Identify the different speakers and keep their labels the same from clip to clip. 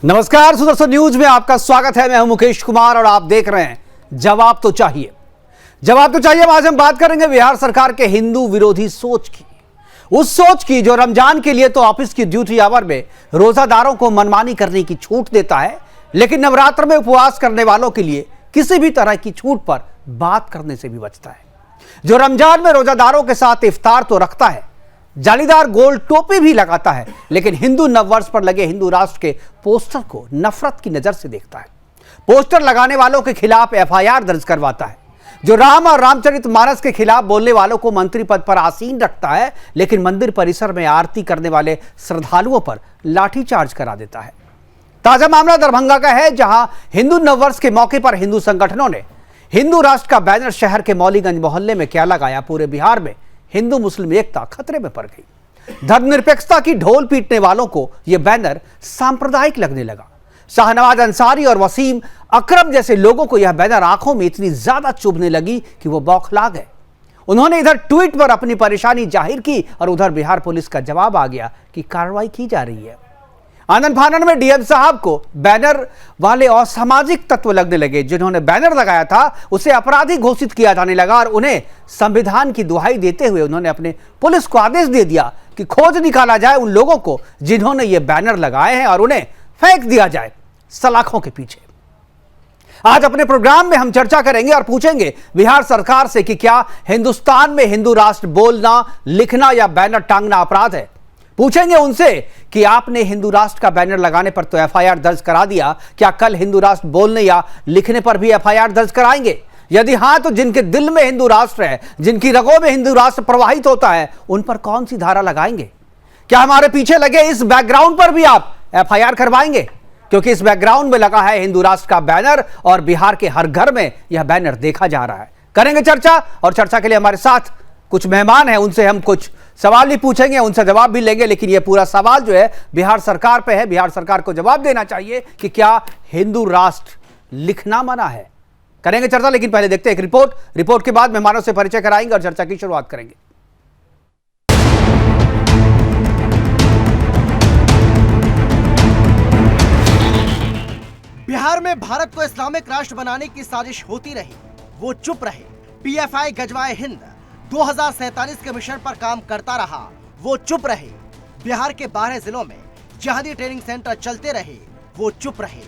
Speaker 1: नमस्कार, सुदर्शन न्यूज में आपका स्वागत है। मैं हूं मुकेश कुमार और आप देख रहे हैं जवाब तो चाहिए। जवाब तो चाहिए। आज हम बात करेंगे बिहार सरकार के हिंदू विरोधी सोच की, उस सोच की जो रमजान के लिए तो ऑफिस की ड्यूटी आवर में रोजादारों को मनमानी करने की छूट देता है, लेकिन नवरात्र में उपवास करने वालों के लिए किसी भी तरह की छूट पर बात करने से भी बचता है। जो रमजान में रोजादारों के साथ इफ्तार तो रखता है, जालीदार गोल टोपी भी लगाता है, लेकिन हिंदू नववर्ष पर लगे हिंदू राष्ट्र के पोस्टर को नफरत की नजर से देखता है। पोस्टर लगाने वालों के खिलाफ एफआईआर दर्ज करवाता है। जो राम और रामचरितमानस के खिलाफ बोलने वालों को मंत्री पद पर आसीन रखता है, लेकिन मंदिर परिसर में आरती करने वाले श्रद्धालुओं पर लाठीचार्ज करा देता है। ताजा मामला दरभंगा का है, जहां हिंदू नववर्ष के मौके पर हिंदू संगठनों ने हिंदू राष्ट्र का बैनर शहर के मौलीगंज मोहल्ले में क्या लगाया। पूरे बिहार में हिंदू मुस्लिम एकता खतरे में पड़ गई। धर्मनिरपेक्षता की ढोल पीटने वालों को यह बैनर सांप्रदायिक लगने लगा। शाहनवाज अंसारी और वसीम अकरम जैसे लोगों को यह बैनर आंखों में इतनी ज्यादा चुभने लगी कि वो बौखला गए। उन्होंने इधर ट्वीट पर अपनी परेशानी जाहिर की और उधर बिहार पुलिस का जवाब आ गया कि कार्रवाई की जा रही है। आनंद फानन में डीएम साहब को बैनर वाले असामाजिक तत्व लगने लगे। जिन्होंने बैनर लगाया था उसे अपराधी घोषित किया जाने लगा और उन्हें संविधान की दुहाई देते हुए उन्होंने अपने पुलिस को आदेश दे दिया कि खोज निकाला जाए उन लोगों को जिन्होंने ये बैनर लगाए हैं और उन्हें फेंक दिया जाए सलाखों के पीछे। आज अपने प्रोग्राम में हम चर्चा करेंगे और पूछेंगे बिहार सरकार से कि क्या हिंदुस्तान में हिंदू राष्ट्र बोलना, लिखना या बैनर टांगना अपराध है। पूछेंगे उनसे कि आपने हिंदू राष्ट्र का बैनर लगाने पर तो एफआईआर दर्ज करा दिया, क्या कल हिंदू राष्ट्र बोलने या लिखने पर भी एफआईआर दर्ज कराएंगे? यदि हां, तो जिनके दिल में हिंदू राष्ट्र है, जिनकी रगों में हिंदू राष्ट्र प्रवाहित होता है, उन पर कौन सी धारा लगाएंगे? क्या हमारे पीछे लगे इस बैकग्राउंड पर भी आप एफआईआर करवाएंगे? क्योंकि इस बैकग्राउंड में लगा है हिंदू राष्ट्र का बैनर और बिहार के हर घर में यह बैनर देखा जा रहा है। करेंगे चर्चा, और चर्चा के लिए हमारे साथ कुछ मेहमान हैं। उनसे हम कुछ सवाल भी पूछेंगे, उनसे जवाब भी लेंगे, लेकिन यह पूरा सवाल जो है बिहार सरकार पे है। बिहार सरकार को जवाब देना चाहिए कि क्या हिंदू राष्ट्र लिखना मना है। करेंगे चर्चा, लेकिन पहले देखते हैं एक रिपोर्ट के बाद मेहमानों से परिचय कराएंगे और चर्चा की शुरुआत करेंगे।
Speaker 2: बिहार में भारत को इस्लामिक राष्ट्र बनाने की साजिश होती रही, वो चुप रहे। पीएफआई गजवाए हिंद 2047 के मिशन पर काम करता रहा, वो चुप रहे। बिहार के 12 जिलों में जिहादी ट्रेनिंग सेंटर चलते रहे, वो चुप रहे।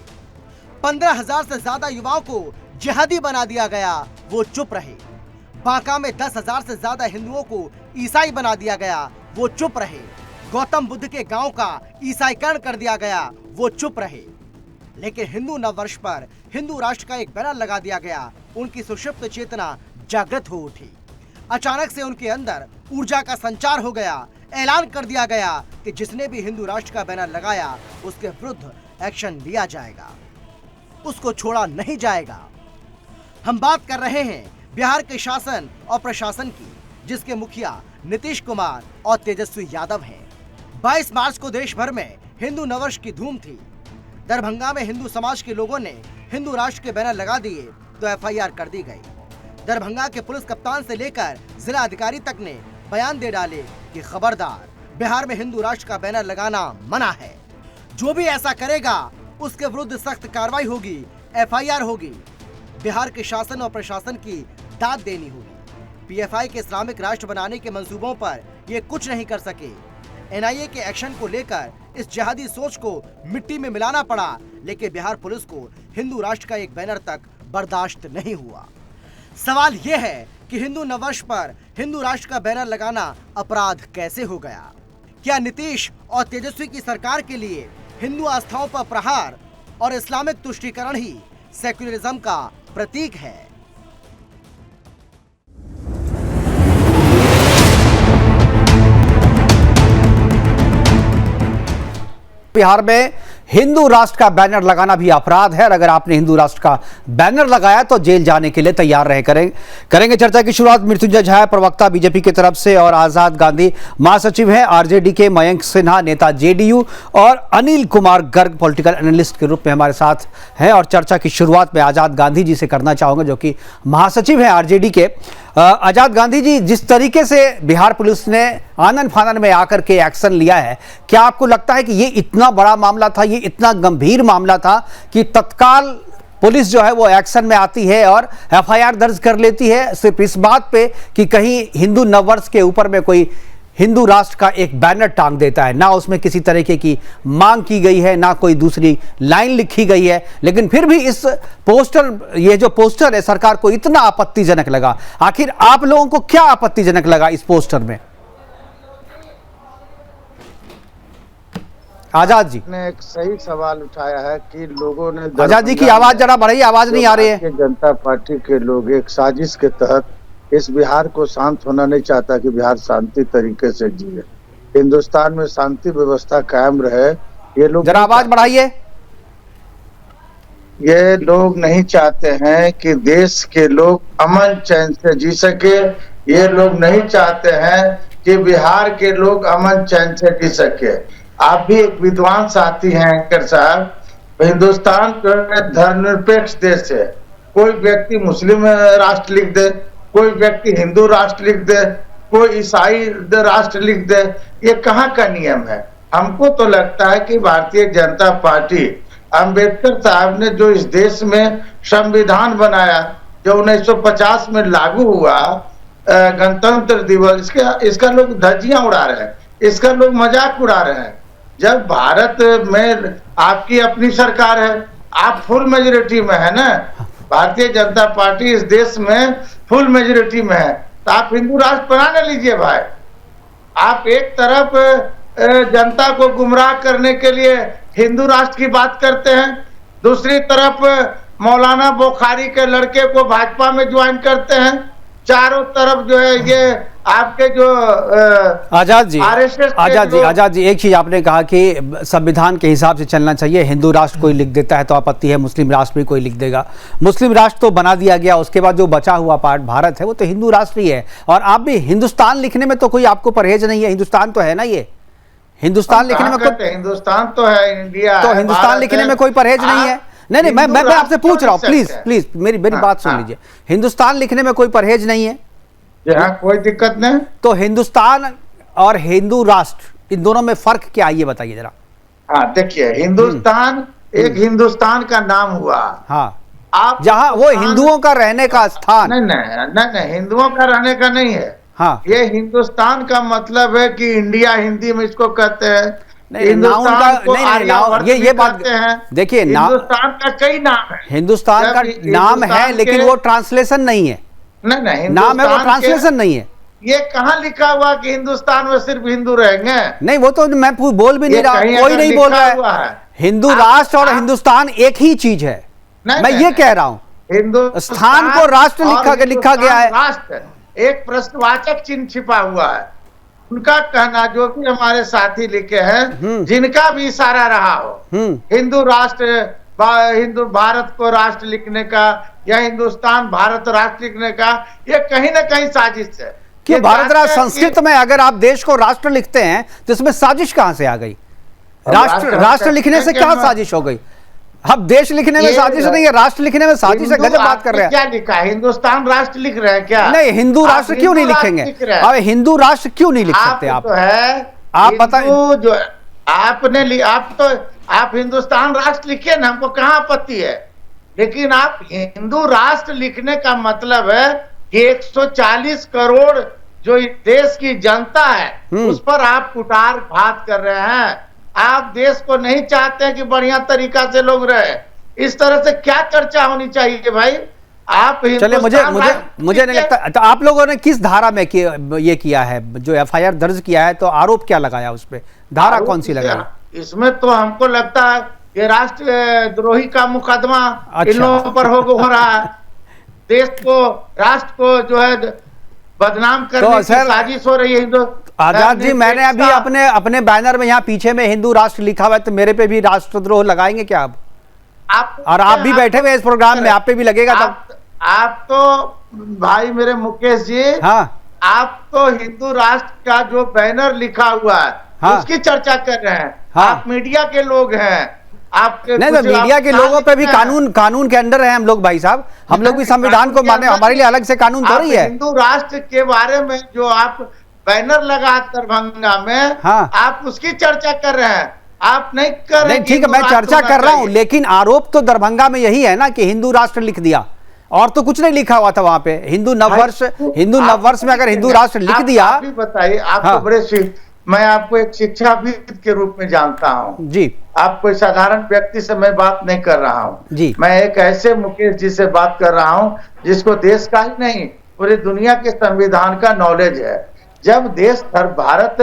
Speaker 2: 15,000 से ज्यादा युवाओं को जिहादी बना दिया गया, वो चुप रहे। बांका में 10,000 से ज्यादा हिंदुओं को ईसाई बना दिया गया, वो चुप रहे। गौतम बुद्ध के गांव का ईसाईकरण कर दिया गया, वो चुप रहे। लेकिन हिंदू नववर्ष पर हिंदू राष्ट्र का एक बैनर लगा दिया गया। उनकी सुषुप्त चेतना जागृत हो उठी। अचानक से उनके अंदर ऊर्जा का संचार हो गया। ऐलान कर दिया गया कि जिसने भी हिंदू राष्ट्र का बैनर लगाया उसके विरुद्ध एक्शन लिया जाएगा, उसको छोड़ा नहीं जाएगा। हम बात कर रहे हैं बिहार के शासन और प्रशासन की, जिसके मुखिया नीतीश कुमार और तेजस्वी यादव हैं। 22 मार्च को देश भर में हिंदू नववर्ष की धूम थी। दरभंगा में हिंदू समाज के लोगों ने हिंदू राष्ट्र के बैनर लगा दिए तो एफआईआर कर दी गई। दरभंगा के पुलिस कप्तान से लेकर जिला अधिकारी तक ने बयान दे डाले कि खबरदार, बिहार में हिंदू राष्ट्र का बैनर लगाना मना है। जो भी ऐसा करेगा उसके विरुद्ध सख्त कार्रवाई होगी, एफआईआर होगी। बिहार के शासन और प्रशासन की दाद देनी होगी। पीएफआई के इस्लामिक राष्ट्र बनाने के मंसूबों पर ये कुछ नहीं कर सके। एनआईए के एक्शन को लेकर इस जिहादी सोच को मिट्टी में मिलाना पड़ा, लेकिन बिहार पुलिस को हिंदू राष्ट्र का एक बैनर तक बर्दाश्त नहीं हुआ। सवाल यह है कि हिंदू नववर्ष पर हिंदू राष्ट्र का बैनर लगाना अपराध कैसे हो गया? क्या नीतीश और तेजस्वी की सरकार के लिए हिंदू आस्थाओं पर प्रहार और इस्लामिक तुष्टीकरण ही सेक्युलरिज्म का प्रतीक है?
Speaker 1: बिहार में हिंदू राष्ट्र का बैनर लगाना भी अपराध है और अगर आपने हिंदू राष्ट्र का बैनर लगाया तो जेल जाने के लिए तैयार रहे। करेंगे चर्चा की शुरुआत मृत्युंजय झा, प्रवक्ता बीजेपी की तरफ से, और आजाद गांधी महासचिव हैं आरजेडी के, मयंक सिन्हा नेता जेडीयू, और अनिल कुमार गर्ग पॉलिटिकल एनालिस्ट के रूप में हमारे साथ हैं। और चर्चा की शुरुआत में आजाद गांधी जी से करना चाहूंगा, जो कि महासचिव हैं आरजेडी के। आजाद गांधी जी, जिस तरीके से बिहार पुलिस ने आनन फानन में आकर के एक्शन लिया है, क्या आपको लगता है कि ये इतना बड़ा मामला था, ये इतना गंभीर मामला था कि तत्काल पुलिस जो है वो एक्शन में आती है और एफआईआर दर्ज कर लेती है सिर्फ इस बात पे कि कहीं हिंदू नववर्ष के ऊपर में कोई हिंदू राष्ट्र का एक बैनर टांग देता है? ना उसमें किसी तरीके की मांग की गई है, ना कोई दूसरी लाइन लिखी गई है, लेकिन फिर भी इस पोस्टर, ये जो पोस्टर है, सरकार को इतना आपत्तिजनक लगा। आखिर आप लोगों को क्या आपत्तिजनक लगा इस पोस्टर में? आजाद जी
Speaker 3: ने एक सही सवाल उठाया है कि लोगों ने,
Speaker 1: आजाद जी की आवाज जरा बढ़ाइए, आवाज नहीं आ रही है।
Speaker 3: भारतीय जनता पार्टी के लोग एक साजिश के तहत इस बिहार को शांत होना नहीं चाहता कि बिहार शांति तरीके से जिए, हिंदुस्तान में शांति व्यवस्था कायम रहे। ये लोग
Speaker 1: जरा आवाज बढ़ाइए।
Speaker 3: ये लोग नहीं चाहते हैं कि देश के लोग अमन चैन से जी सके। ये लोग नहीं चाहते हैं कि बिहार के लोग अमन चैन से जी सके। आप भी एक विद्वान साथी हैं एंकर साहब। हिंदुस्तान धर्मनिरपेक्ष देश है। कोई व्यक्ति मुस्लिम राष्ट्र लिख दे, कोई व्यक्ति हिंदू राष्ट्र लिख दे, कोई ईसाई राष्ट्र लिख दे, ये कहाँ का नियम है? हमको तो लगता है कि भारतीय जनता पार्टी, अंबेडकर साहब ने जो इस देश में संविधान बनाया, जो 1950 में लागू हुआ, गणतंत्र दिवस, इसका लोग धज्जियां उड़ा रहे हैं, इसका लोग मजाक उड़ा रहे हैं। जब भारत में आपकी अपनी सरकार है, आप फुल मेजोरिटी में है ना, भारतीय जनता पार्टी इस देश में फुल मेजोरिटी में है, तो आप हिंदू राष्ट्र बना न लीजिए भाई। आप एक तरफ जनता को गुमराह करने के लिए हिंदू राष्ट्र की बात करते हैं, दूसरी तरफ मौलाना बुखारी के लड़के को भाजपा में ज्वाइन करते हैं, चारों तरफ जो है ये आपके जो
Speaker 1: आजाद जी, एक चीज आपने कहा कि संविधान के हिसाब से चलना चाहिए। हिंदू राष्ट्र कोई लिख देता है तो आपत्ति है, मुस्लिम राष्ट्र भी कोई लिख देगा। मुस्लिम राष्ट्र तो बना दिया गया, उसके बाद जो बचा हुआ पार्ट भारत है वो तो हिंदू राष्ट्र ही है। और आप भी हिंदुस्तान लिखने में तो कोई आपको परहेज नहीं है, हिंदुस्तान तो है ना, ये हिंदुस्तान लिखने में
Speaker 3: हिंदुस्तान तो है, इंडिया
Speaker 1: तो हिंदुस्तान लिखने में कोई परहेज नहीं है। नहीं, मैं आपसे पूछ रहा हूँ, प्लीज मेरी बात सुन लीजिए। हिंदुस्तान लिखने में कोई परहेज नहीं है,
Speaker 3: यहाँ कोई दिक्कत नहीं।
Speaker 1: तो हिंदुस्तान और हिंदू राष्ट्र, इन दोनों में फर्क क्या है, ये बताइए जरा।
Speaker 3: हाँ देखिए, हिंदुस्तान एक हिंदुस्तान का नाम हुआ।
Speaker 1: हाँ,
Speaker 3: आप
Speaker 1: जहाँ वो हिंदुओं का रहने का स्थान।
Speaker 3: नहीं, हिंदुओं का रहने का नहीं है।
Speaker 1: हाँ, ये
Speaker 3: हिंदुस्तान का मतलब है कि इंडिया हिंदी में इसको कहते हैं।
Speaker 1: हिंदुस्तान का ये बात देखिए,
Speaker 3: हिंदुस्तान का कई नाम है,
Speaker 1: हिंदुस्तान का नाम है, लेकिन वो ट्रांसलेशन नहीं है।
Speaker 3: नहीं,
Speaker 1: नाम है, वो ट्रांसलेशन नहीं है।
Speaker 3: ये कहाँ लिखा हुआ कि हिंदुस्तान में सिर्फ हिंदू रहेंगे?
Speaker 1: नहीं, वो तो मैं बोल भी नहीं रहा, कोई नहीं बोल रहा है। हिंदू राष्ट्र और हिंदुस्तान एक ही चीज है, मैं ये कह रहा हूँ। हिंदुस्तान को राष्ट्र लिखा गया है,
Speaker 3: राष्ट्र एक प्रश्नवाचक चिन्ह छिपा हुआ है। उनका कहना, जो भी हमारे साथी लिखे हैं, जिनका भी इशारा रहा हो, हिंदू राष्ट्र, हिंदू भारत को राष्ट्र लिखने का या हिंदुस्तान भारत राष्ट्र लिखने का, ये कहीं ना कहीं साजिश है।
Speaker 1: क्यों भारत राष्ट्र? संस्कृत में अगर आप देश को राष्ट्र लिखते हैं तो इसमें साजिश कहां से आ गई? राष्ट्र लिखने से क्या साजिश हो गई? अब देश लिखने में साजिश नहीं है, राष्ट्र लिखने में साजिश है। गजब बात कर रहे हैं।
Speaker 3: क्या लिखा है? हिंदुस्तान राष्ट्र लिख रहे हैं क्या?
Speaker 1: नहीं, हिंदू राष्ट्र क्यों नहीं लिखेंगे? अब हिंदू राष्ट्र क्यों नहीं लिख सकते आप?
Speaker 3: तो है,
Speaker 1: आप बताइए,
Speaker 3: जो आपने आप हिंदुस्तान राष्ट्र लिखिए ना, हमको कहाँ आपत्ति है, लेकिन आप हिंदू राष्ट्र लिखने का मतलब है कि 140 करोड़ जो देश की जनता है उस पर आप कुटार घात कर रहे हैं। आप देश को नहीं चाहते हैं कि बढ़िया तरीका से लोग रहे। इस तरह से क्या चर्चा होनी चाहिए भाई? आप
Speaker 1: चले, मुझे नहीं लगता। तो आप लोगों ने किस धारा में ये किया है, जो एफआईआर दर्ज किया है, तो आरोप क्या लगाया उस पे? धारा कौन सी लगाई?
Speaker 3: इसमें तो हमको लगता है कि राष्ट्रद्रोही का मुकदमा इन लोगों पर हो रहा है। देश को, राष्ट्र को जो है बदनाम करने की साजिश हो रही है।
Speaker 1: आजाद जी, मैंने अभी अपने बैनर में यहाँ पीछे में हिंदू राष्ट्र लिखा हुआ है, तो मेरे पे भी राष्ट्रद्रोह लगाएंगे क्या आप? और आप भी बैठे हुए इस प्रोग्राम में, आप पे भी लगेगा तब।
Speaker 3: आप तो भाई मेरे मुकेश जी,
Speaker 1: हाँ,
Speaker 3: आप तो हिंदू राष्ट्र का जो बैनर लिखा हुआ है, हाँ, उसकी चर्चा कर रहे हैं। हाँ, आप मीडिया के लोग हैं, आपके
Speaker 1: नहीं तो मीडिया के लोगों पे भी कानून के अंडर है हम लोग भाई साहब, हम लोग भी संविधान को माने, हमारे लिए अलग से कानून थोड़ी है।
Speaker 3: हिंदू राष्ट्र के बारे में जो आप बैनर लगा दरभंगा में,
Speaker 1: हाँ।
Speaker 3: आप उसकी चर्चा कर रहे हैं, आप नहीं कर रहे।
Speaker 1: नहीं ठीक है, मैं चर्चा कर रहा हूं, लेकिन आरोप तो दरभंगा में यही है ना कि हिंदू राष्ट्र लिख दिया, और तो कुछ नहीं लिखा हुआ था वहां पे। हिंदू नववर्ष में अगर हिंदू राष्ट्र लिख दिया।
Speaker 3: आप भी बताइए, आप तो बड़े मैं आपको एक शिक्षाविद के रूप में जानता हूं
Speaker 1: जी,
Speaker 3: आप कोई साधारण व्यक्ति से मैं बात नहीं कर रहा हूं
Speaker 1: जी,
Speaker 3: मैं एक ऐसे मुकेश जी से बात कर रहा हूं जिसको देश का ही नहीं पूरी दुनिया के संविधान का नॉलेज है। जब भारत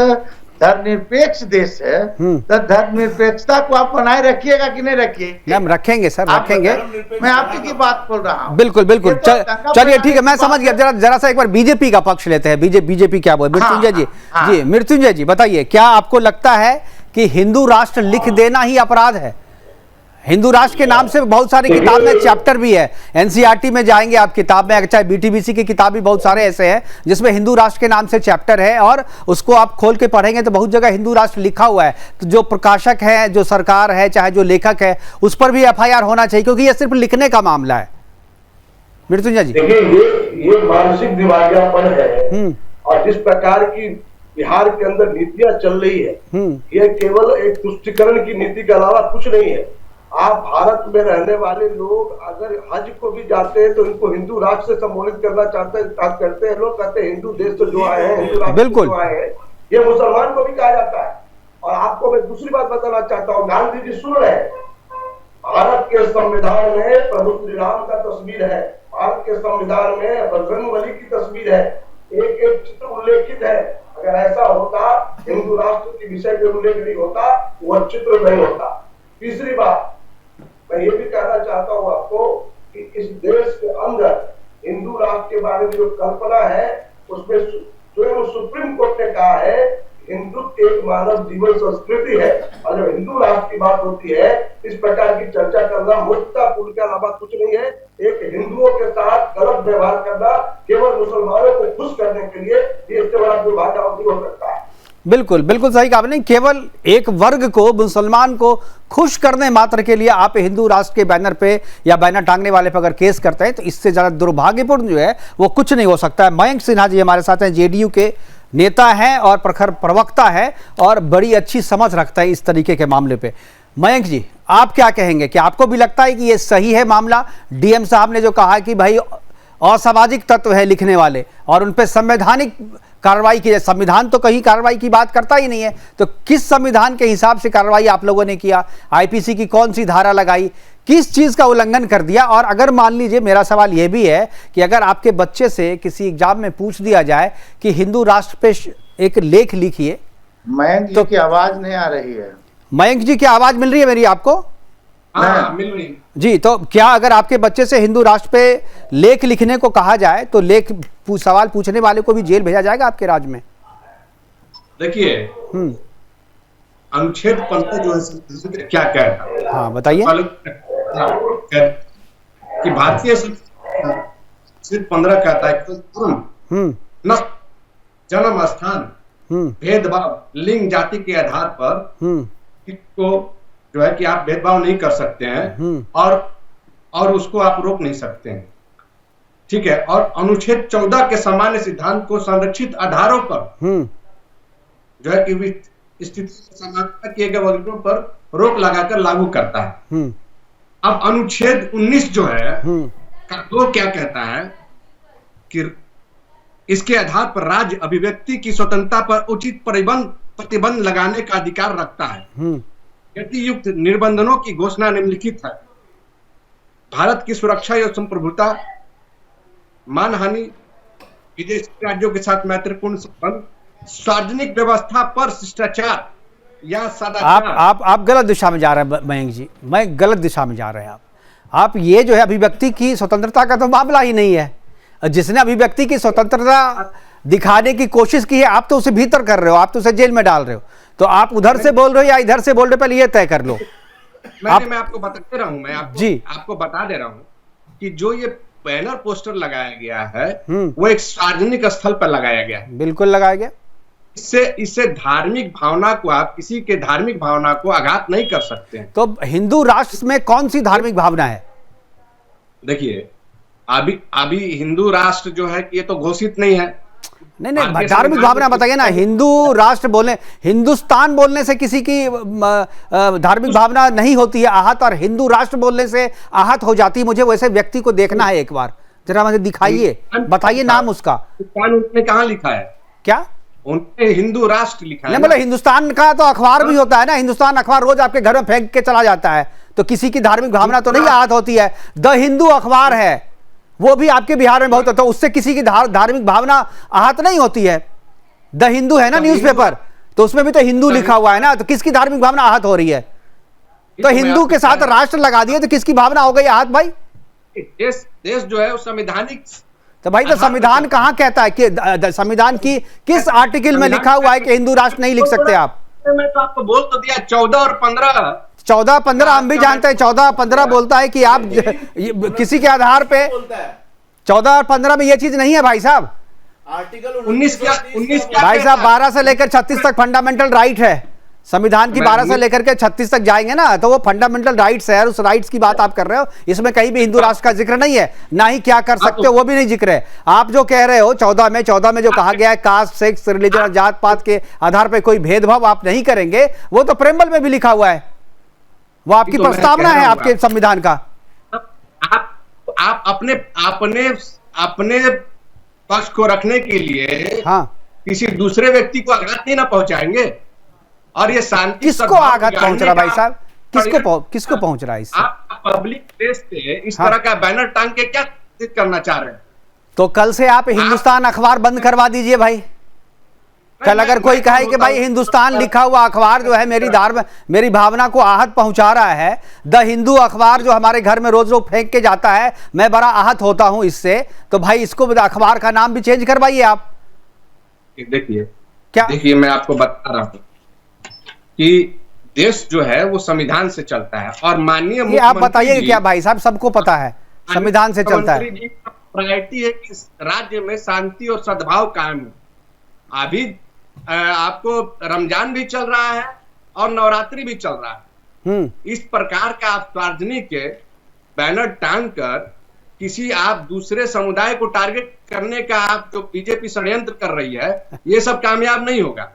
Speaker 3: धर्मनिरपेक्ष देश है तो धर्मनिरपेक्षता को आप बनाए रखिएगा कि नहीं रखिए?
Speaker 1: हम रखेंगे सर, रखेंगे।
Speaker 3: मैं आपकी की बात बोल रहा हूँ।
Speaker 1: बिल्कुल बिल्कुल, चलिए ठीक है, मैं समझ गया। जरा सा एक बार बीजेपी का पक्ष लेते हैं। बीजेपी क्या बोले? मृत्युंजय जी, जी मृत्युंजय जी बताइए, क्या आपको लगता है कि हिंदू राष्ट्र लिख देना ही अपराध है? हिंदू राष्ट्र के नाम से बहुत सारी किताब में चैप्टर भी है, एनसीईआरटी में जाएंगे आप किताब में, चाहे बीटीबीसी की किताब भी बहुत सारे ऐसे हैं जिसमें हिंदू राष्ट्र के नाम से चैप्टर है, और उसको आप खोल के पढ़ेंगे तो बहुत जगह हिंदू राष्ट्र लिखा हुआ है। तो जो प्रकाशक है, जो सरकार है, चाहे जो लेखक है, उस पर भी एफआईआर होना चाहिए, क्योंकि यह सिर्फ लिखने का मामला है। मृत्युंजय जी
Speaker 4: देखिए, ये मानसिक दिवालियापन है, और जिस प्रकार की बिहार के अंदर नीतियां चल रही है, ये केवल एक तुष्टिकरण की नीति के अलावा कुछ नहीं है। आप भारत में रहने वाले लोग अगर हज को भी जाते हैं तो इनको हिंदू राष्ट्र से संबोधित करना करते हैं। लोग कहते हैं हिंदू देश से जो आए हैं, हिंदू राष्ट्र से जो आए हैं, ये मुसलमान को भी कहा जाता है। और आपको मैं दूसरी बात बताना चाहता हूँ, गांधी जी सुन रहे हैं, भारत के संविधान में प्रभु श्री राम का तस्वीर है, भारत के संविधान में बजरंगबली की तस्वीर है, एक एक चित्र उल्लेखित है। अगर ऐसा होता, हिंदू राष्ट्र के विषय में उल्लेख नहीं होता, वह चित्र नहीं होता। तीसरी बात मैं ये भी कहना चाहता हूँ आपको कि इस देश के अंदर हिंदू राष्ट्र के बारे में जो कल्पना है, उसमें स्वयं सुप्रीम कोर्ट ने कहा है हिंदुत्व एक मानव जीवन संस्कृति है, और जब हिंदू राष्ट्र की बात होती है, इस प्रकार की चर्चा करना मूर्खतापूर्ण के अलावा कुछ नहीं है। एक हिंदुओं के साथ गलत व्यवहार करना केवल मुसलमानों को खुश करने के लिए, ये इससे बड़ा दुर्भाग्य नहीं हो सकता है।
Speaker 1: बिल्कुल बिल्कुल सही कहा आपने, केवल एक वर्ग को, मुसलमान को खुश करने मात्र के लिए आप हिंदू राष्ट्र के बैनर पे या बैनर टांगने वाले पे अगर केस करते हैं तो इससे ज़्यादा दुर्भाग्यपूर्ण जो है वो कुछ नहीं हो सकता है। मयंक सिन्हा जी हमारे साथ हैं, जेडीयू के नेता हैं और प्रखर प्रवक्ता है, और बड़ी अच्छी समझ रखता है इस तरीके के मामले पे। मयंक जी, आप क्या कहेंगे? कि आपको भी लगता है कि ये सही है मामला? डीएम साहब ने जो कहा कि भाई असामाजिक तत्व है लिखने वाले, और उन पर संवैधानिक कार्रवाई की जाए। संविधान तो कहीं कार्रवाई की बात करता ही नहीं है, तो किस संविधान के हिसाब से कार्रवाई आप लोगों ने किया? आईपीसी की कौन सी धारा लगाई? किस चीज का उल्लंघन कर दिया? और अगर मान लीजिए, मेरा सवाल यह भी है कि अगर आपके बच्चे से किसी एग्जाम में पूछ दिया जाए कि हिंदू राष्ट्र पे एक लेख लिखिए,
Speaker 3: मयंक जी की आवाज नहीं आ रही है।
Speaker 1: मयंक जी की आवाज मिल रही है मेरी आपको?
Speaker 4: हाँ, मिल रही
Speaker 1: जी। तो क्या अगर आपके बच्चे से हिंदू राष्ट्र पे लेख लिखने को कहा जाए तो सवाल पूछने वाले को भी जेल भेजा जाएगा आपके राज्य में?
Speaker 4: देखिए, अनुच्छेद 15 जो है क्या कहता है?
Speaker 1: हाँ बताइए।
Speaker 4: कि भारतीय अनुच्छेद 15 कहता है कि नस्ल, जन्म स्थान, भेदभाव, लिंग, जाति के आधार पर इसको जो है कि आप भेदभाव नहीं कर सकते हैं, और उसको आप रोक नहीं सकते हैं, ठीक है। और अनुच्छेद 14 के सामान्य सिद्धांत को संरक्षित आधारों पर जो है कि स्थिति समानता किए गए वर्गों पर रोक लगाकर लागू करता है। अब अनुच्छेद 19 जो है वो क्या कहता है कि इसके आधार पर राज्य अभिव्यक्ति की स्वतंत्रता पर उचित प्रतिबंध लगाने का अधिकार रखता है यदि युक्त निर्बंधनों की घोषणा निम्नलिखित है: भारत की सुरक्षा एवं संप्रभुता, मानहानि, विदेशी राज्यों के साथ मैत्रीपूर्ण संबंध, सार्वजनिक व्यवस्था पर शिष्टाचार या सदाचार।
Speaker 1: आप गलत दिशा में जा रहे हैं मयंक जी, मैं गलत दिशा में जा रहे हैं आप ये जो है अभिव्यक्ति की स्वतंत्रता का तो मामला ही नहीं है। जिसने अभिव्यक्ति की स्वतंत्रता दिखाने की कोशिश की है, आप तो उसे भीतर कर रहे हो, आप तो उसे जेल में डाल रहे हो। तो आप उधर से बोल रहे हो या इधर से बोल रहे हो, पहले ये तय कर लो।
Speaker 4: मैं आपको बताते रहा हूं, मैं आपको बता दे रहा हूं कि जो ये बैनर पोस्टर लगाया गया है वो एक सार्वजनिक स्थल पर लगाया गया है।
Speaker 1: बिल्कुल लगाया गया।
Speaker 5: इससे इससे धार्मिक भावना को, आप किसी के धार्मिक भावना को आघात नहीं कर सकते हैं।
Speaker 1: तो हिंदू राष्ट्र में कौन सी धार्मिक भावना है?
Speaker 5: देखिए, अभी हिंदू राष्ट्र जो है ये तो घोषित नहीं है।
Speaker 1: नहीं, धार्मिक भावना बताइए ना। हिंदू राष्ट्र बोलने, हिंदुस्तान बोलने से किसी की धार्मिक भावना नहीं होती है आहत, और हिंदू राष्ट्र बोलने से आहत हो जाती है। मुझे वैसे व्यक्ति को देखना है, एक बार जरा मुझे दिखाइए, बताइए नाम उसका।
Speaker 5: हिंदुस्तान उन्होंने कहाँ लिखा है?
Speaker 1: क्या
Speaker 5: उन्होंने हिंदू राष्ट्र लिखा है?
Speaker 1: नहीं, मतलब हिंदुस्तान का तो अखबार भी होता है ना। हिंदुस्तान अखबार रोज आपके घर में फेंक के चला जाता है, तो किसी की धार्मिक भावना तो नहीं आहत होती है। द हिंदू अखबार है, वो भी आपके बिहार में बहुत होता है, उससे किसी की धार्मिक भावना आहत नहीं होती है। द हिंदू है ना न्यूज़पेपर, तो उसमें भी तो हिंदू लिखा हुआ है ना, तो किसकी धार्मिक भावना आहत हो रही है? तो हिंदू के साथ राष्ट्र लगा दिए तो किसकी भावना हो गई आहत भाई?
Speaker 5: देश जो है वो संवैधानिक।
Speaker 1: तो भाई, तो संविधान कहाँ कहता है कि संविधान की किस आर्टिकल में लिखा हुआ है कि हिंदू राष्ट्र नहीं लिख सकते आप?
Speaker 5: मैं तो आपको बोल तो दिया 14 और 15।
Speaker 1: 14-15 हम भी जानते हैं। 14-15 बोलता है कि आप किसी के आधार पे 14 और 15 में ये चीज नहीं है भाई साहब।
Speaker 4: आर्टिकल
Speaker 5: 19
Speaker 1: भाई साहब 12 से लेकर 36 तक फंडामेंटल राइट है संविधान की। 12 से लेकर के 36 तक जाएंगे ना, तो वो फंडामेंटल राइट्स है, उस राइट्स की बात आप कर रहे हो। इसमें कहीं भी हिंदू राष्ट्र का जिक्र नहीं है, ना ही क्या कर सकते हो वो भी नहीं जिक्र है। आप जो कह रहे हो 14 में जो कहा गया है कास्ट, सेक्स, रिलीजन, जात पात के आधार पर कोई भेदभाव आप नहीं करेंगे, वो तो प्रेमबल में भी लिखा हुआ है। वो आपकी प्रस्तावना है आपके संविधान का।
Speaker 5: आप अपने पक्ष को रखने के लिए
Speaker 1: हाँ,
Speaker 5: किसी दूसरे व्यक्ति को आघात नहीं ना पहुंचाएंगे। और ये शांति
Speaker 1: किसको आघात पहुंच रहा भाई साहब? किसको पहुंच रहा है इससे?
Speaker 5: आप पब्लिक प्लेस पे इस तरह का बैनर टांग के क्या करना चाह रहे हैं?
Speaker 1: तो कल से आप हिंदुस्तान अखबार बंद करवा दीजिए भाई। कल अगर कोई कहे कि भाई हिंदुस्तान लिखा हुआ अखबार जो है मेरी भावना को आहत पहुंचा रहा है, द हिंदू अखबार जो हमारे घर में रोज रोज फेंक के जाता है, मैं बड़ा आहत होता हूं इससे, तो भाई इसको अखबार का नाम भी चेंज करवाइए आप।
Speaker 5: देखिए मैं आपको बता रहा हूं कि देश जो है वो संविधान से चलता है, और माननीय
Speaker 1: ये आप बताइए क्या भाई साहब, सबको पता है संविधान से चलता है।
Speaker 5: प्रायोरिटी है कि राज्य में शांति और सद्भाव कायम हो। अभी आपको रमजान भी चल रहा है और नवरात्रि भी चल रहा है। इस प्रकार का आप सार्वजनिक बैनर टांग कर किसी आप दूसरे समुदाय को टारगेट करने का आप जो बीजेपी षड्यंत्र कर रही है, ये सब कामयाब नहीं होगा।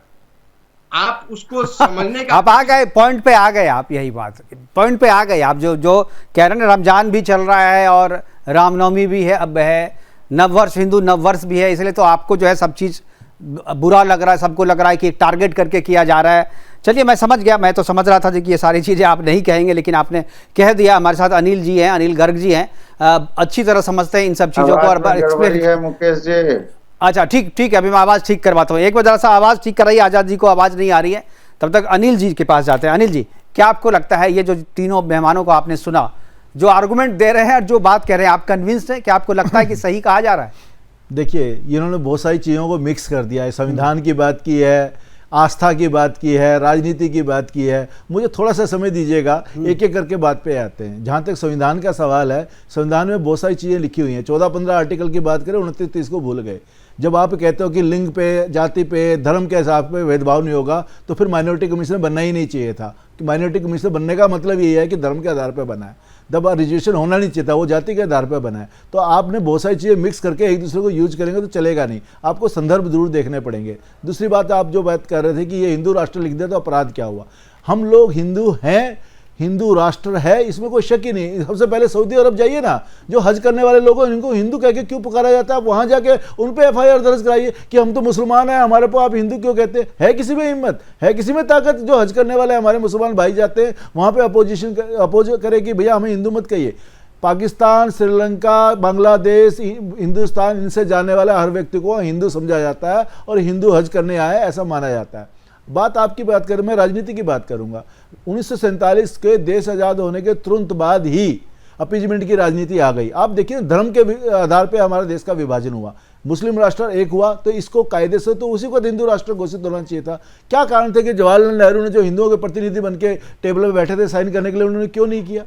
Speaker 5: आप उसको समझने का
Speaker 1: आप आ गए, पॉइंट पे आ गए आप। यही बात, पॉइंट पे आ गए आप। जो कह रहे हैं रमजान भी चल रहा है और रामनवमी भी है, अब है नववर्ष, हिंदू नववर्ष भी है, इसलिए तो आपको जो है सब चीज बुरा लग रहा है, सबको लग रहा है कि टारगेट करके किया जा रहा है। चलिए मैं समझ गया, मैं तो समझ रहा था कि ये सारी चीज़ें आप नहीं कहेंगे, लेकिन आपने कह दिया। हमारे साथ अनिल जी हैं, अनिल गर्ग जी हैं, अच्छी तरह समझते हैं इन सब चीज़ों को और एक्सप्लेन है।
Speaker 3: मुकेश जी,
Speaker 1: अच्छा ठीक है, अभी मैं आवाज़ ठीक करवाता हूँ। एक बार जरा सा आवाज़ ठीक कराइए, आज़ाद जी को आवाज़ नहीं आ रही है। तब तक अनिल जी के पास जाते हैं। अनिल जी, क्या आपको लगता है ये जो तीनों मेहमानों को आपने सुना, जो आर्गूमेंट दे रहे हैं और जो बात कह रहे हैं, आप कन्विंस्ड हैं? क्या आपको लगता है कि सही कहा जा रहा है?
Speaker 6: देखिए, इन्होंने बहुत सारी चीज़ों को मिक्स कर दिया है। संविधान की बात की है, आस्था की बात की है, राजनीति की बात की है। मुझे थोड़ा सा समय दीजिएगा, एक एक करके बात पे आते हैं। जहाँ तक संविधान का सवाल है, संविधान में बहुत सारी चीज़ें लिखी हुई हैं। 14-15 आर्टिकल की बात करें, 29-30 को भूल गए। जब आप कहते हो कि लिंग पे, जाति पे, धर्म के हिसाब पे भेदभाव नहीं होगा, तो फिर माइनॉरिटी कमीशन बनना ही नहीं चाहिए था। कि माइनॉरिटी कमीशन बनने का मतलब ये है कि धर्म के आधार पर बना है। जब रिजर्वेशन होना नहीं चाहिए था, वो जाति के आधार पर बना है। तो आपने बहुत सारी चीज़ें मिक्स करके एक दूसरे को यूज करेंगे तो चलेगा नहीं, आपको संदर्भ जरूर देखने पड़ेंगे। दूसरी बात, आप जो बात कर रहे थे कि ये हिंदू राष्ट्र लिख दे तो अपराध क्या हुआ। हम लोग हिंदू हैं, हिंदू राष्ट्र है, इसमें कोई शक ही नहीं। सबसे पहले सऊदी अरब जाइए ना, जो हज करने वाले लोगों इनको हिंदू कह के क्यों पुकारा जाता है? आप वहाँ जाके उन पे FIR दर्ज कराइए कि हम तो मुसलमान हैं, हमारे को आप हिंदू क्यों कहते हैं? है किसी में हिम्मत, है किसी में ताकत? जो हज करने वाले हमारे मुसलमान भाई जाते हैं वहाँ पे अपोज करे कि भैया हमें हिंदू मत कहिए। पाकिस्तान, श्रीलंका, बांग्लादेश, हिंदुस्तान, इनसे जाने वाला हर व्यक्ति को हिंदू समझा जाता है और हिंदू हज करने आए ऐसा माना जाता है। बात आपकी बात करें, मैं राजनीति की बात करूंगा। 1947 के देश आज़ाद होने के तुरंत बाद ही अपीजमेंट की राजनीति आ गई। आप देखिए, धर्म के आधार पर हमारे देश का विभाजन हुआ। मुस्लिम राष्ट्र एक हुआ तो इसको कायदे से तो उसी को हिंदू राष्ट्र घोषित होना चाहिए था। क्या कारण थे कि जवाहरलाल नेहरू ने जो हिंदुओं के प्रतिनिधि बन के टेबल पर बैठे थे साइन करने के लिए, उन्होंने क्यों नहीं किया?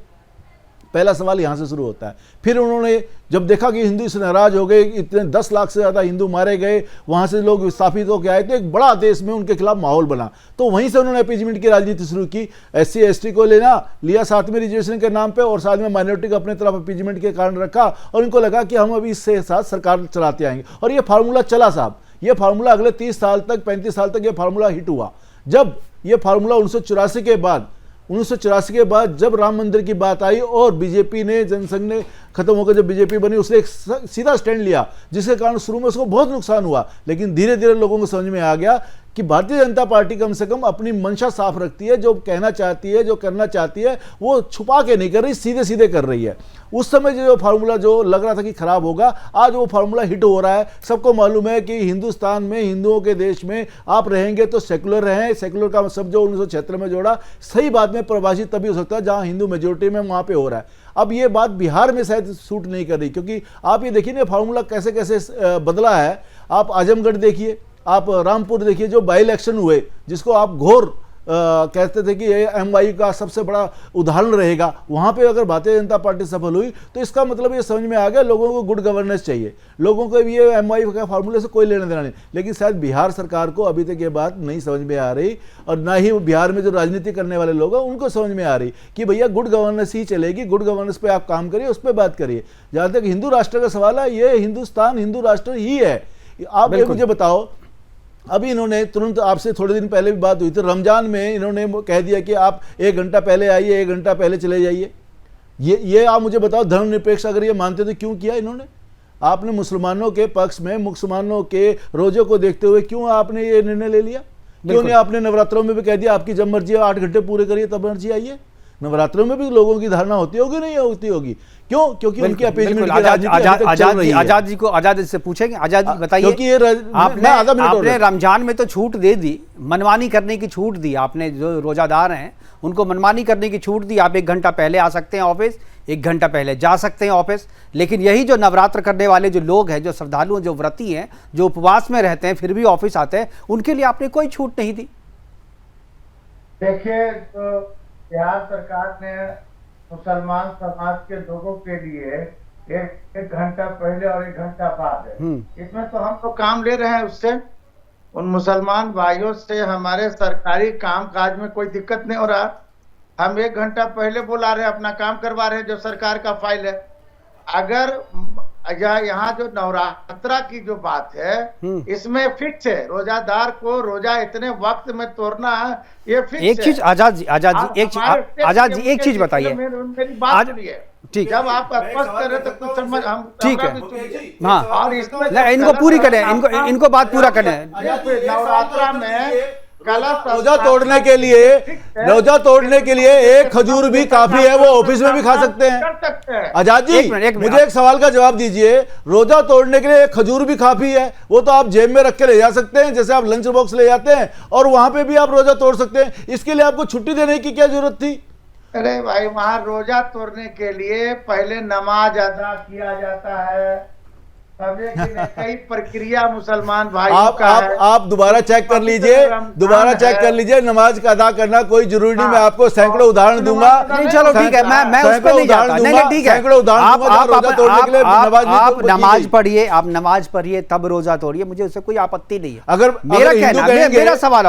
Speaker 6: पहला सवाल यहाँ से शुरू होता है। फिर उन्होंने जब देखा कि हिंदू इससे नाराज हो गए, इतने 10 लाख से ज़्यादा हिंदू मारे गए, वहाँ से लोग विस्थापित होकर आए, तो एक बड़ा देश में उनके खिलाफ माहौल बना, तो वहीं से उन्होंने अपीजमेंट की राजनीति शुरू की। SC ST को लिया साथ में रिजर्वेशन के नाम पे, और साथ में माइनॉरिटी को अपने तरफ अपीजमेंट के कारण रखा, और इनको लगा कि हम अभी इससे साथ सरकार चलाते आएंगे। और ये फार्मूला चला साहब, ये फार्मूला अगले 30 साल तक 35 साल तक ये फार्मूला हिट हुआ। जब ये फार्मूला 1984 के बाद जब राम मंदिर की बात आई और बीजेपी ने, जनसंघ ने खत्म होकर जब बीजेपी बनी, उसने एक सीधा स्टैंड लिया, जिसके कारण शुरू में उसको बहुत नुकसान हुआ, लेकिन धीरे धीरे लोगों को समझ में आ गया कि भारतीय जनता पार्टी कम से कम अपनी मंशा साफ रखती है, जो कहना चाहती है, जो करना चाहती है, वो छुपा के नहीं कर रही, सीधे सीधे कर रही है। उस समय जो फार्मूला जो लग रहा था कि खराब होगा, आज वो फार्मूला हिट हो रहा है। सबको मालूम है कि हिंदुस्तान में, हिंदुओं के देश में आप रहेंगे तो सेकुलर रहें। सेकुलर का शब्द जो 1976 में जोड़ा, सही बात में प्रवासी तभी हो सकता है जहां हिंदू मेजोरिटी में, वहां पे हो रहा है। अब ये बात बिहार में शायद सूट नहीं कर रही, क्योंकि आप ये देखिए ना फार्मूला कैसे कैसे बदला है। आप आजमगढ़ देखिए, आप रामपुर देखिए, जो बाई इलेक्शन हुए, जिसको आप घोर कहते थे कि ये MY का सबसे बड़ा उदाहरण रहेगा, वहाँ पे अगर भारतीय जनता पार्टी सफल हुई, तो इसका मतलब ये समझ में आ गया लोगों को गुड गवर्नेंस चाहिए, लोगों को ये MY का फार्मूले से कोई लेना देना नहीं। लेकिन शायद बिहार सरकार को अभी तक ये बात नहीं समझ में आ रही, और ना ही बिहार में जो राजनीति करने वाले लोग हैं उनको समझ में आ रही कि भैया गुड गवर्नेंस ही चलेगी, गुड गवर्नेंस पे आप काम करिए, उस पर बात करिए। जहाँ तक हिंदू राष्ट्र का सवाल है, ये हिंदुस्तान हिंदू राष्ट्र ही है। आप ये मुझे बताओ, अभी इन्होंने तुरंत, आपसे थोड़े दिन पहले भी बात हुई थी, रमजान में इन्होंने कह दिया कि आप 1 घंटा पहले आइए, 1 घंटा पहले चले जाइए। ये आप मुझे बताओ, धर्मनिरपेक्ष अगर ये मानते तो क्यों किया इन्होंने? आपने मुसलमानों के पक्ष में, मुसलमानों के रोजे को देखते हुए क्यों आपने ये निर्णय ले लिया? क्यों नहीं आपने नवरात्रों में भी कह दिया आपकी जब मर्जी 8 घंटे पूरे करिए, तब मर्जी आइए? नवरात्रों में भी लोगों की धारणा होती होगी, नहीं होती होगी? क्यों? क्योंकि उनकी अपीजमेंट
Speaker 1: आजाद जी को, आजाद से पूछेंगे। आजाद जी बताइए, क्योंकि ये आपने रमजान में तो छूट दे दी, मनमानी करने की छूट दी आपने, जो रोजादार हैं उनको मनमानी करने की छूट दी। आप 1 घंटा पहले आ सकते हैं ऑफिस, 1 घंटा पहले जा सकते हैं ऑफिस। लेकिन यही जो नवरात्र करने वाले जो लोग हैं, जो श्रद्धालु, जो व्रती हैं, जो उपवास में रहते हैं फिर भी ऑफिस आते हैं, उनके लिए आपने कोई छूट नहीं दी।
Speaker 3: देखिए, तो बिहार सरकार ने मुसलमान समाज के लोगों के लिए एक घंटा पहले और 1 घंटा बाद है, इसमें तो हम तो काम ले रहे हैं उससे, उन मुसलमान भाइयों से हमारे सरकारी काम काज में कोई दिक्कत नहीं हो रहा। हम 1 घंटा पहले बुला रहे हैं, अपना काम करवा रहे हैं, जो सरकार का फाइल है। अगर यहाँ जो नवरात्रा की जो बात है, इसमें फिक्स है, रोजादार को रोजा इतने वक्त में तोड़ना है, ये फिक्स है।
Speaker 1: एक चीज आजाद जी एक चीज बताइए,
Speaker 3: मेरी बात सुनिए। ठीक, जब आप स्पष्ट कर रहे तो कुछ समझ, हम
Speaker 1: ठीक है, हाँ,
Speaker 3: और इसमें
Speaker 1: इनको पूरी करें, इनको बात पूरा करें।
Speaker 3: नवरात्रा में
Speaker 6: रोजा तोड़ने के लिए एक खजूर भी काफी है, वो ऑफिस में भी खा सकते हैं। आजाद जी, मुझे एक सवाल का जवाब दीजिए, रोजा तोड़ने के लिए एक खजूर भी काफी है, वो तो आप जेब में रख के ले जा सकते हैं, जैसे आप लंच बॉक्स ले जाते हैं, और वहां पे भी आप रोजा तोड़ सकते हैं। इसके लिए आपको छुट्टी देने की क्या जरूरत थी?
Speaker 3: अरे भाई, वहां रोजा तोड़ने के लिए पहले नमाज अदा किया जाता है, कई प्रक्रिया मुसलमान भाइयों का है।
Speaker 6: आप दोबारा चेक कर लीजिए, नमाज का अदा करना कोई जरूरी नहीं। मैं आपको सैकड़ों उदाहरण दूंगा।
Speaker 1: नहीं, चलो ठीक है, मैं उस पर नहीं जाता। नहीं, ठीक है, आप नमाज पढ़िए, आप नमाज पढ़िए तब रोजा तोड़िए, मुझे उससे कोई आपत्ति नहीं है।
Speaker 6: अगर
Speaker 1: मेरा सवाल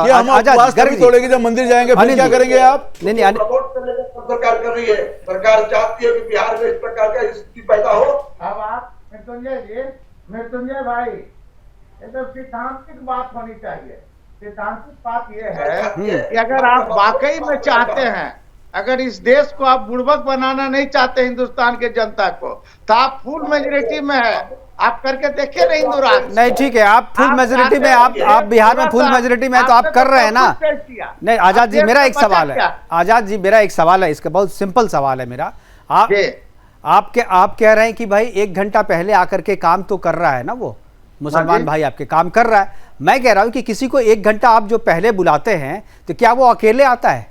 Speaker 6: तोड़ेंगे, जब मंदिर जाएंगे फिर क्या करेंगे आप?
Speaker 4: नहीं, सरकार कर रही है, सरकार चाहती है कि बिहार में इस प्रकार का स्थिति पैदा हो।
Speaker 3: अब आप मृत्युंजय भाई, ये तो सिद्धांतिक बात होनी चाहिए। सिद्धांतिक बात ये है कि अगर आप वाकई में चाहते हैं, अगर इस देश को आप बुड़बक बनाना नहीं चाहते हिंदुस्तान के जनता को, तो आप फुल मेजोरिटी में है, आप करके देखिए नहीं हिंदू राष्ट्र।
Speaker 1: नहीं, ठीक है, आप फुल मेजोरिटी में, आप बिहार में फुल मेजोरिटी में, तो आप कर रहे हैं ना। नहीं, आजाद जी, मेरा एक सवाल है, आजाद जी, मेरा एक सवाल है, इसका बहुत सिंपल सवाल है मेरा। आप कह रहे हैं कि भाई 1 घंटा पहले आकर के काम तो कर रहा है ना, वो मुसलमान भाई आपके काम कर रहा है। मैं कह रहा हूं कि किसी को 1 घंटा आप जो पहले बुलाते हैं, तो क्या वो अकेले आता है?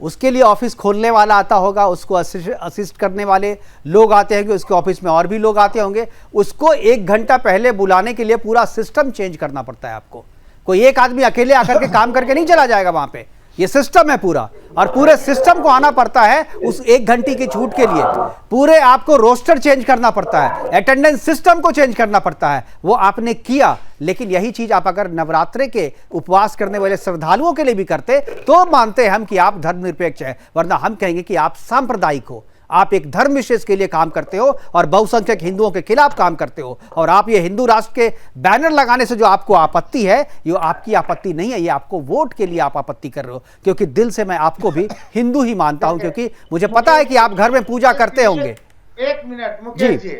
Speaker 1: उसके लिए ऑफिस खोलने वाला आता होगा, उसको असिस्ट करने वाले लोग आते हैं, कि उसके ऑफिस में और भी लोग आते होंगे। उसको 1 घंटा पहले बुलाने के लिए पूरा सिस्टम चेंज करना पड़ता है आपको। कोई एक आदमी अकेले आकर के काम करके नहीं चला जाएगा वहां पे। ये सिस्टम है पूरा, और पूरे सिस्टम को आना पड़ता है उस 1 घंटे की छूट के लिए। पूरे आपको रोस्टर चेंज करना पड़ता है, अटेंडेंस सिस्टम को चेंज करना पड़ता है। वो आपने किया, लेकिन यही चीज आप अगर नवरात्रे के उपवास करने वाले श्रद्धालुओं के लिए भी करते तो मानते हम कि आप धर्मनिरपेक्ष है, वरना हम कहेंगे कि आप सांप्रदायिक हो। आप एक धर्म विशेष के लिए काम करते हो और बहुसंख्यक हिंदुओं के खिलाफ काम करते हो। और आप ये हिंदू राष्ट्र के बैनर लगाने से जो आपको आपत्ति है, ये आपकी आपत्ति नहीं है, ये आपको वोट के लिए आप आपत्ति कर रहे हो। क्योंकि दिल से मैं आपको भी हिंदू ही मानता हूं, क्योंकि मुझे पता है कि आप घर में पूजा करते होंगे।
Speaker 3: 1 minute Mukesh ji,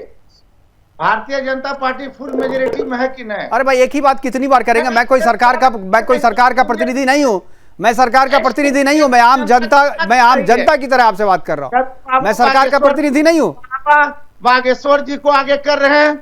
Speaker 3: Bharatiya Janata party full majority में है कि नहीं?
Speaker 1: अरे भाई, एक ही बात कितनी बार करेंगे? मैं कोई सरकार का प्रतिनिधि नहीं हूं, मैं सरकार का प्रतिनिधि नहीं हूं, मैं आम जनता की तरह आपसे बात कर रहा हूं। मैं सरकार का प्रतिनिधि नहीं हूं।
Speaker 3: बागेश्वर जी को आगे कर रहे हैं,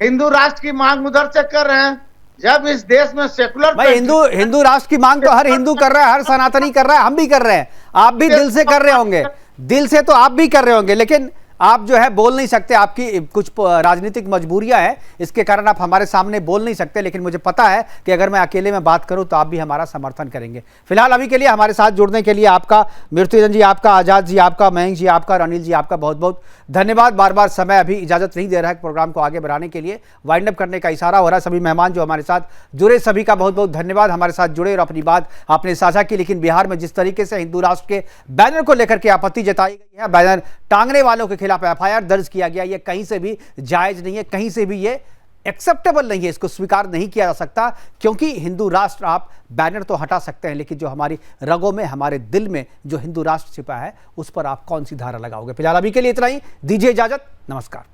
Speaker 3: हिंदू राष्ट्र की मांग उधर से कर रहे हैं। जब इस देश में सेकुलर
Speaker 1: भाई, हिंदू राष्ट्र की मांग तो हर हिंदू कर रहा है, हर सनातनी कर रहा है, हम भी कर रहे हैं, आप भी दिल से कर रहे होंगे, दिल से तो आप भी कर रहे होंगे, लेकिन आप जो है बोल नहीं सकते, आपकी कुछ राजनीतिक मजबूरियां हैं, इसके कारण आप हमारे सामने बोल नहीं सकते। लेकिन मुझे पता है कि अगर मैं अकेले में बात करूं तो आप भी हमारा समर्थन करेंगे। फिलहाल अभी के लिए हमारे साथ जुड़ने के लिए आपका, मृत्युंजय जी आपका, आजाद जी आपका, मयंक जी आपका और अनिल जी आपका बहुत बहुत धन्यवाद। बार बार समय अभी इजाजत नहीं दे रहा है प्रोग्राम को आगे बढ़ाने के लिए, वाइंड अप करने का इशारा हो रहा है। सभी मेहमान जो हमारे साथ जुड़े, सभी का बहुत बहुत धन्यवाद, हमारे साथ जुड़े और अपनी बात आपने साझा की। लेकिन बिहार में जिस तरीके से हिंदू राष्ट्र के बैनर को लेकर के आपत्ति जताई गई है, बैनर टांगने वालों के खिलाफ एफआईआर दर्ज किया गया, ये कहीं से भी जायज नहीं है, कहीं से भी ये एक्सेप्टेबल नहीं है, इसको स्वीकार नहीं किया जा सकता। क्योंकि हिंदू राष्ट्र, आप बैनर तो हटा सकते हैं, लेकिन जो हमारी रगों में, हमारे दिल में जो हिंदू राष्ट्र छिपा है, उस पर आप कौन सी धारा लगाओगे? फिलहाल अभी के लिए इतना ही, दीजिए इजाजत, नमस्कार।